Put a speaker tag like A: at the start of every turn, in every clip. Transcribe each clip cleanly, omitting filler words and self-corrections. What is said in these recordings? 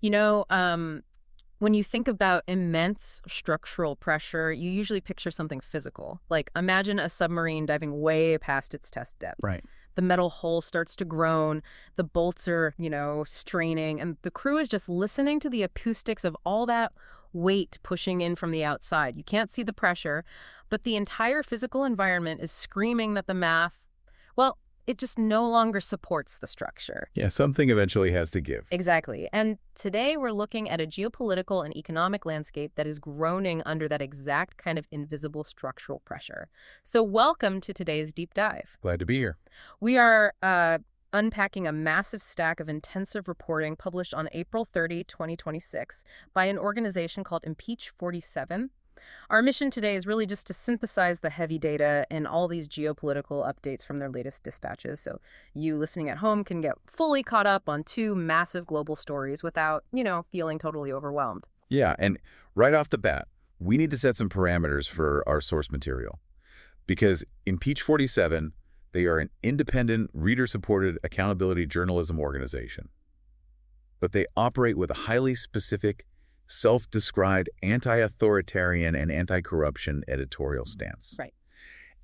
A: You know, when you think about immense structural pressure, you usually picture something physical. Like imagine a submarine diving way past its test depth.
B: Right.
A: The metal hull starts to groan, the bolts are, straining, and the crew is just listening to the acoustics of all that weight pushing in from the outside. You can't see the pressure, but the entire physical environment is screaming that the math, well, it just no longer supports the structure.
B: Yeah, something eventually has to give.
A: Exactly. And today we're looking at a geopolitical and economic landscape that is groaning under that exact kind of invisible structural pressure. So welcome to today's deep dive.
B: Glad to be here.
A: We are unpacking a massive stack of intensive reporting published on April 30, 2026 by an organization called Impeach 47. Our mission today is really just to synthesize the heavy data and all these geopolitical updates from their latest dispatches so you listening at home can get fully caught up on two massive global stories without, feeling totally overwhelmed.
B: Yeah, and right off the bat, we need to set some parameters for our source material. Because Impeach 47, they are an independent, reader-supported accountability journalism organization. But they operate with a highly specific, self-described anti-authoritarian and anti-corruption editorial stance.
A: Right.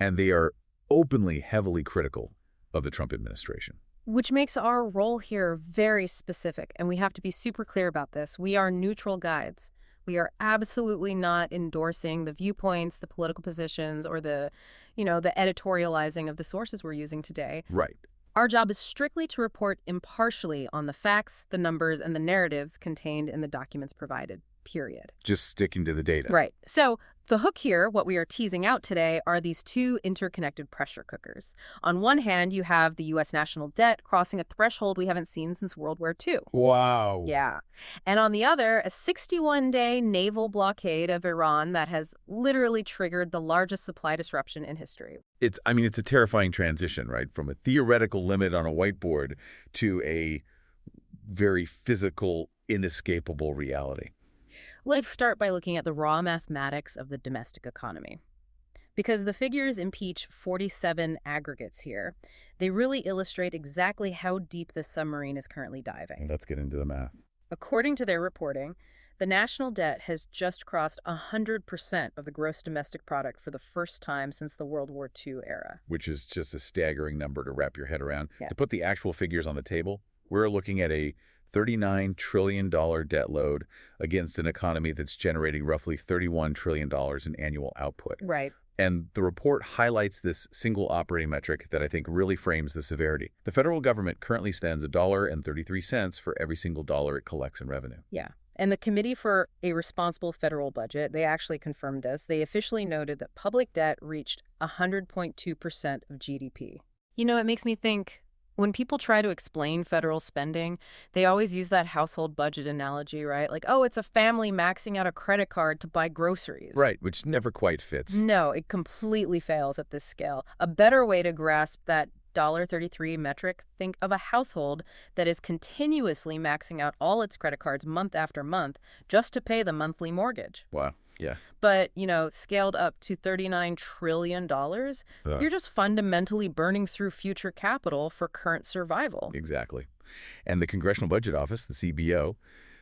B: And they are openly, heavily critical of the Trump administration.
A: Which makes our role here very specific, and we have to be super clear about this. We are neutral guides. We are absolutely not endorsing the viewpoints, the political positions, or the editorializing of the sources we're using today.
B: Right.
A: Our job is strictly to report impartially on the facts, the numbers, and the narratives contained in the documents provided, period.
B: Just sticking to the data.
A: Right. So the hook here, what we are teasing out today, are these two interconnected pressure cookers. On one hand, you have the U.S. national debt crossing a threshold we haven't seen since World War II.
B: Wow.
A: Yeah. And on the other, a 61-day naval blockade of Iran that has literally triggered the largest supply disruption in history.
B: It's a terrifying transition, right? From a theoretical limit on a whiteboard to a very physical, inescapable reality.
A: Let's start by looking at the raw mathematics of the domestic economy. Because the figures Impeach 47 aggregates here, they really illustrate exactly how deep the submarine is currently diving.
B: Let's get into the math.
A: According to their reporting, the national debt has just crossed 100% of the gross domestic product for the first time since the World War II era.
B: Which is just a staggering number to wrap your head around.
A: Yeah.
B: To put the actual figures on the table, we're looking at a $39 trillion debt load against an economy that's generating roughly $31 trillion in annual output.
A: Right.
B: And the report highlights this single operating metric that I think really frames the severity. The federal government currently spends $1.33 for every single dollar it collects in revenue.
A: Yeah. And the Committee for a Responsible Federal Budget, they actually confirmed this. They officially noted that public debt reached 100.2% of GDP. It makes me think, when people try to explain federal spending, they always use that household budget analogy, right? Like, oh, it's a family maxing out a credit card to buy groceries.
B: Right, which never quite fits.
A: No, it completely fails at this scale. A better way to grasp that $33 metric, think of a household that is continuously maxing out all its credit cards month after month just to pay the monthly mortgage.
B: Wow, yeah.
A: But, scaled up to $39 trillion, you're just fundamentally burning through future capital for current survival.
B: Exactly. And the Congressional Budget Office, the CBO,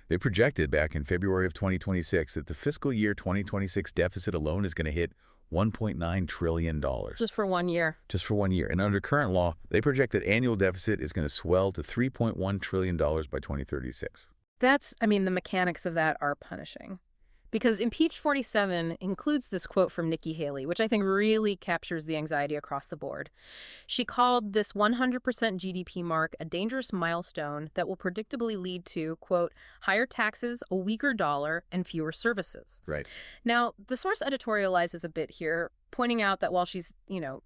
B: they projected back in February of 2026 that the fiscal year 2026 deficit alone is going to hit $1.9 trillion.
A: Just for 1 year.
B: Just for 1 year. And under current law, they project that annual deficit is going to swell to $3.1 trillion by 2036.
A: The mechanics of that are punishing. Because Impeach 47 includes this quote from Nikki Haley, which I think really captures the anxiety across the board. She called this 100% GDP mark a dangerous milestone that will predictably lead to, quote, higher taxes, a weaker dollar, and fewer services.
B: Right.
A: Now, the source editorializes a bit here, pointing out that while she's,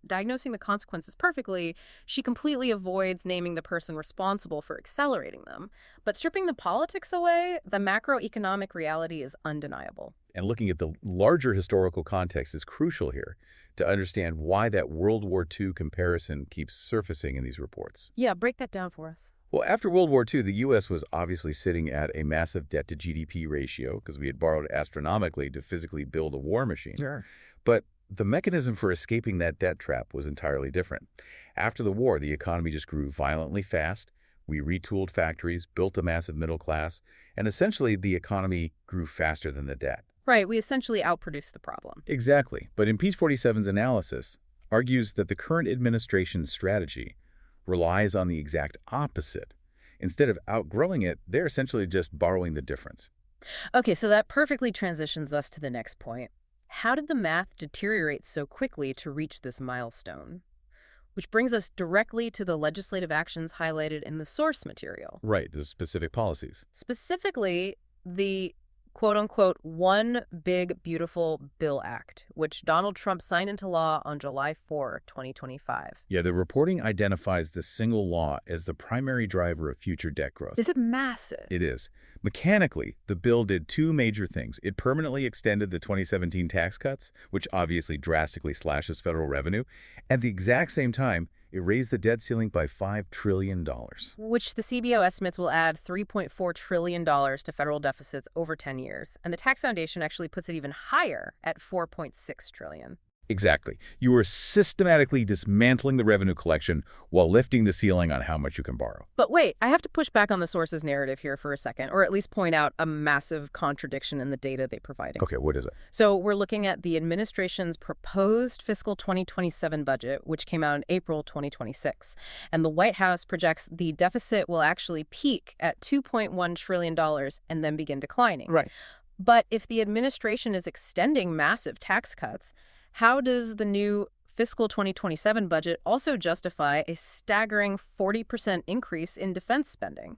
A: diagnosing the consequences perfectly, she completely avoids naming the person responsible for accelerating them. But stripping the politics away, the macroeconomic reality is undeniable.
B: And looking at the larger historical context is crucial here to understand why that World War II comparison keeps surfacing in these reports.
A: Yeah, break that down for us.
B: Well, after World War II, the U.S. was obviously sitting at a massive debt-to-GDP ratio because we had borrowed astronomically to physically build a war machine.
A: Sure.
B: But the mechanism for escaping that debt trap was entirely different. After the war, the economy just grew violently fast, We retooled factories, built a massive middle class, and essentially the economy grew faster than the debt.
A: Right, we essentially outproduced the problem.
B: Exactly. But Impeach 47's analysis argues that the current administration's strategy relies on the exact opposite. Instead of outgrowing it, they're essentially just borrowing the difference.
A: Okay, so that perfectly transitions us to the next point. How did the math deteriorate so quickly to reach this milestone? Which brings us directly to the legislative actions highlighted in the source material.
B: Right, the specific policies.
A: Specifically, the quote-unquote One Big Beautiful Bill Act, which Donald Trump signed into law on July 4, 2025.
B: Yeah, the reporting identifies this single law as the primary driver of future debt growth.
A: Is it massive?
B: It is. Mechanically, the bill did two major things. It permanently extended the 2017 tax cuts, which obviously drastically slashes federal revenue. At the exact same time, it raised the debt ceiling by $5 trillion.
A: Which the CBO estimates will add $3.4 trillion to federal deficits over 10 years. And the Tax Foundation actually puts it even higher at $4.6 trillion.
B: Exactly. You are systematically dismantling the revenue collection while lifting the ceiling on how much you can borrow.
A: But wait, I have to push back on the source's narrative here for a second, or at least point out a massive contradiction in the data they provided.
B: Okay, what is it?
A: So we're looking at the administration's proposed fiscal 2027 budget, which came out in April 2026. And the White House projects the deficit will actually peak at $2.1 trillion and then begin declining.
B: Right.
A: But if the administration is extending massive tax cuts, how does the new fiscal 2027 budget also justify a staggering 40% increase in defense spending?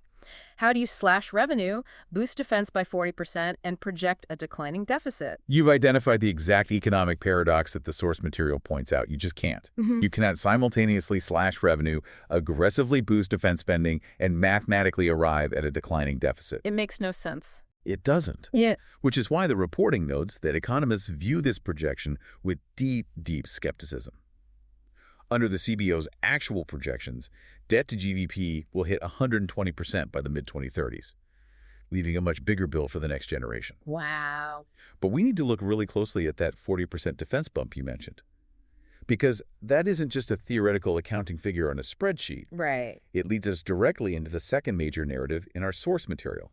A: How do you slash revenue, boost defense by 40%, and project a declining deficit?
B: You've identified the exact economic paradox that the source material points out. You just can't. You cannot simultaneously slash revenue, aggressively boost defense spending, and mathematically arrive at a declining deficit.
A: It makes no sense.
B: It doesn't.
A: Yeah.
B: Which is why the reporting notes that economists view this projection with deep, deep skepticism. Under the CBO's actual projections, debt to GDP will hit 120% by the mid-2030s, leaving a much bigger bill for the next generation.
A: Wow.
B: But we need to look really closely at that 40% defense bump you mentioned. Because that isn't just a theoretical accounting figure on a spreadsheet.
A: Right.
B: It leads us directly into the second major narrative in our source material.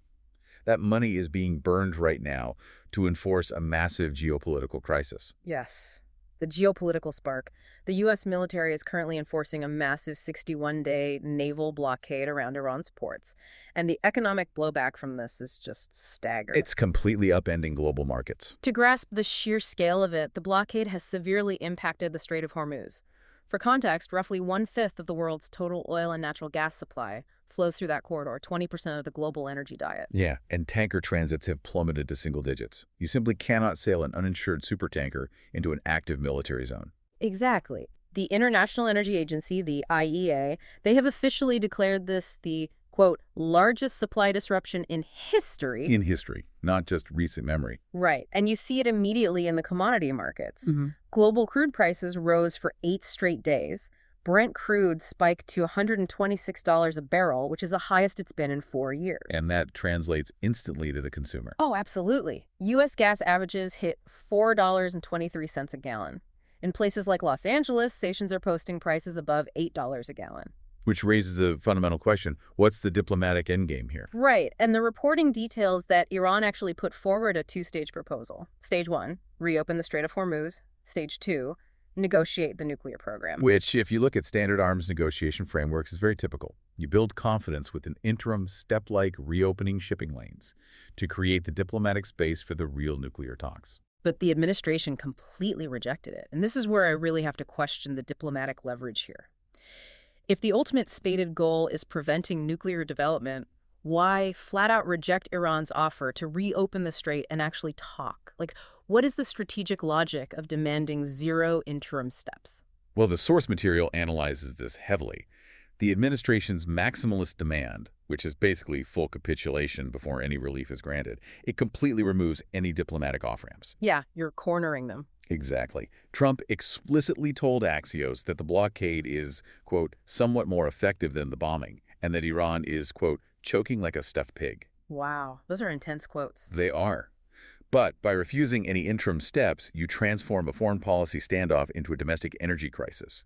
B: That money is being burned right now to enforce a massive geopolitical crisis.
A: Yes. The geopolitical spark. The U.S. military is currently enforcing a massive 61-day naval blockade around Iran's ports. And the economic blowback from this is just staggering.
B: It's completely upending global markets.
A: To grasp the sheer scale of it, the blockade has severely impacted the Strait of Hormuz. For context, roughly 1/5 of the world's total oil and natural gas supply flows through that corridor, 20% of the global energy diet.
B: Yeah, and tanker transits have plummeted to single digits. You simply cannot sail an uninsured supertanker into an active military zone.
A: Exactly. The International Energy Agency, the IEA, they have officially declared this the, quote, largest supply disruption in history.
B: In history, not just recent memory.
A: Right. And you see it immediately in the commodity markets. Global crude prices rose for 8 straight days. Brent crude spiked to $126 a barrel, which is the highest it's been in 4 years.
B: And that translates instantly to the consumer.
A: Oh, absolutely. U.S. gas averages hit $4.23 a gallon. In places like Los Angeles, stations are posting prices above $8 a gallon.
B: Which raises the fundamental question, what's the diplomatic endgame here?
A: Right, and the reporting details that Iran actually put forward a 2-stage proposal. Stage 1, reopen the Strait of Hormuz. Stage 2, negotiate the nuclear program.
B: Which, if you look at standard arms negotiation frameworks, is very typical. You build confidence with an interim, step-like reopening shipping lanes to create the diplomatic space for the real nuclear talks.
A: But the administration completely rejected it, and this is where I really have to question the diplomatic leverage here. If the ultimate stated goal is preventing nuclear development, why flat out reject Iran's offer to reopen the strait and actually talk? Like, what is the strategic logic of demanding 0 interim steps?
B: Well, the source material analyzes this heavily. The administration's maximalist demand, which is basically full capitulation before any relief is granted, it completely removes any diplomatic off-ramps.
A: Yeah, you're cornering them.
B: Exactly. Trump explicitly told Axios that the blockade is, quote, somewhat more effective than the bombing, and that Iran is, quote, choking like a stuffed pig.
A: Wow, those are intense quotes.
B: They are. But by refusing any interim steps, you transform a foreign policy standoff into a domestic energy crisis.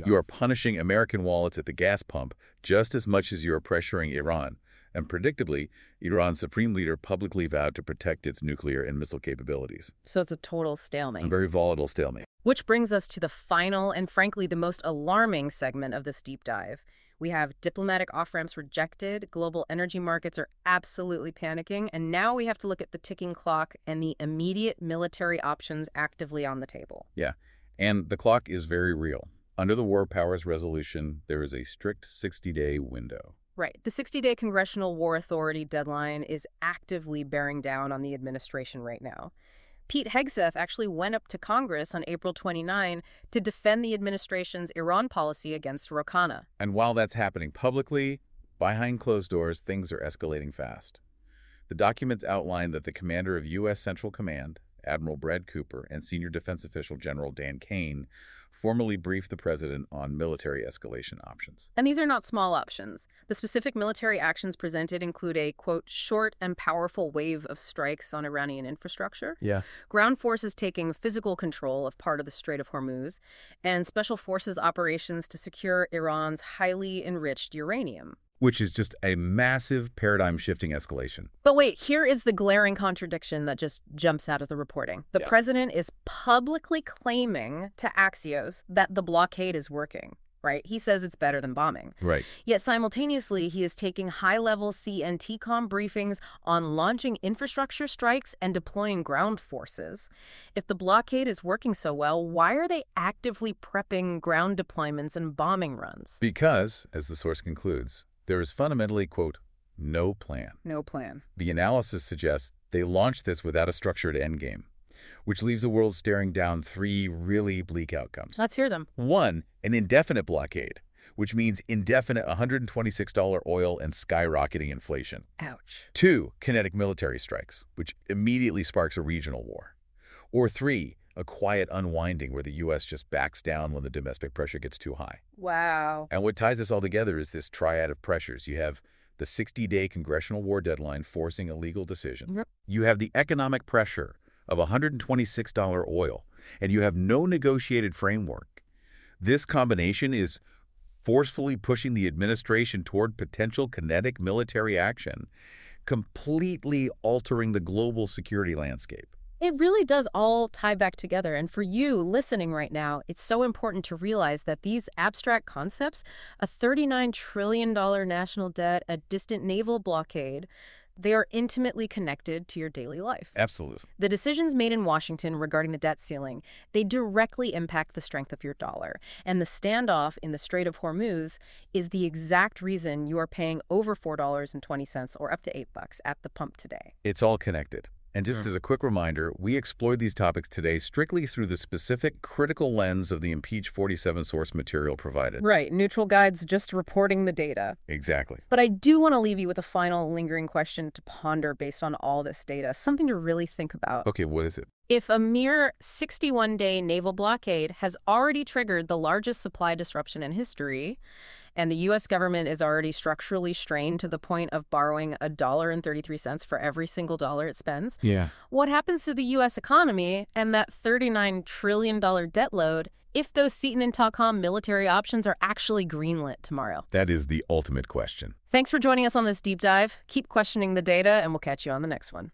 B: You are punishing American wallets at the gas pump just as much as you are pressuring Iran. And predictably, Iran's supreme leader publicly vowed to protect its nuclear and missile capabilities.
A: So it's a total
B: It's a
A: stalemate.
B: very volatile stalemate.
A: Which brings us to the final and frankly the most alarming segment of this deep dive. We have diplomatic off-ramps rejected, global energy markets are absolutely panicking, and now we have to look at the ticking clock and the immediate military options actively on the table.
B: Yeah, and the clock is very real. Under the War Powers Resolution, there is a strict 60-day window.
A: Right. The 60-day Congressional War Authority deadline is actively bearing down on the administration right now. Pete Hegseth actually went up to Congress on April 29 to defend the administration's Iran policy against Ro Khanna.
B: And while that's happening publicly, behind closed doors, things are escalating fast. The documents outline that the commander of U.S. Central Command, Admiral Brad Cooper, and senior defense official General Dan Kane formally briefed the president on military escalation options.
A: And these are not small options. The specific military actions presented include a, quote, short and powerful wave of strikes on Iranian infrastructure, ground forces taking physical control of part of the Strait of Hormuz, and special forces operations to secure Iran's highly enriched uranium.
B: Which is just a massive paradigm-shifting escalation.
A: But wait, here is the glaring contradiction that just jumps out of the reporting. The president is publicly claiming to Axios that the blockade is working, right? He says it's better than bombing.
B: Right.
A: Yet simultaneously, he is taking high-level CNTCOM briefings on launching infrastructure strikes and deploying ground forces. If the blockade is working so well, why are they actively prepping ground deployments and bombing runs?
B: Because, as the source concludes, there is fundamentally, quote, no plan.
A: No plan.
B: The analysis suggests they launched this without a structured endgame, which leaves the world staring down three really bleak outcomes.
A: Let's hear them.
B: One, an indefinite blockade, which means indefinite $126 oil and skyrocketing inflation.
A: Ouch.
B: Two, kinetic military strikes, which immediately sparks a regional war. Or three, a quiet unwinding where the U.S. just backs down when the domestic pressure gets too high.
A: Wow.
B: And what ties this all together is this triad of pressures. You have the 60-day congressional war deadline forcing a legal decision.
A: Yep.
B: You have the economic pressure of $126 oil, and you have no negotiated framework. This combination is forcefully pushing the administration toward potential kinetic military action, completely altering the global security landscape.
A: It really does all tie back together. And for you listening right now, it's so important to realize that these abstract concepts, a $39 trillion national debt, a distant naval blockade, they are intimately connected to your daily life.
B: Absolutely.
A: The decisions made in Washington regarding the debt ceiling, they directly impact the strength of your dollar. And the standoff in the Strait of Hormuz is the exact reason you are paying over $4.20 or up to $8 at the pump today.
B: It's all connected. And just as a quick reminder, we explored these topics today strictly through the specific critical lens of the Impeach 47 source material provided.
A: Right. Neutral guides just reporting the data.
B: Exactly.
A: But I do want to leave you with a final lingering question to ponder based on all this data, something to really think about.
B: Okay, what is it?
A: If a mere 61-day naval blockade has already triggered the largest supply disruption in history, and the U.S. government is already structurally strained to the point of borrowing $1.33 for every single dollar it spends, what happens to the U.S. economy and that $39 trillion debt load if those Seaton and Talcom military options are actually greenlit tomorrow?
B: That is the ultimate question.
A: Thanks for joining us on this deep dive. Keep questioning the data, and we'll catch you on the next one.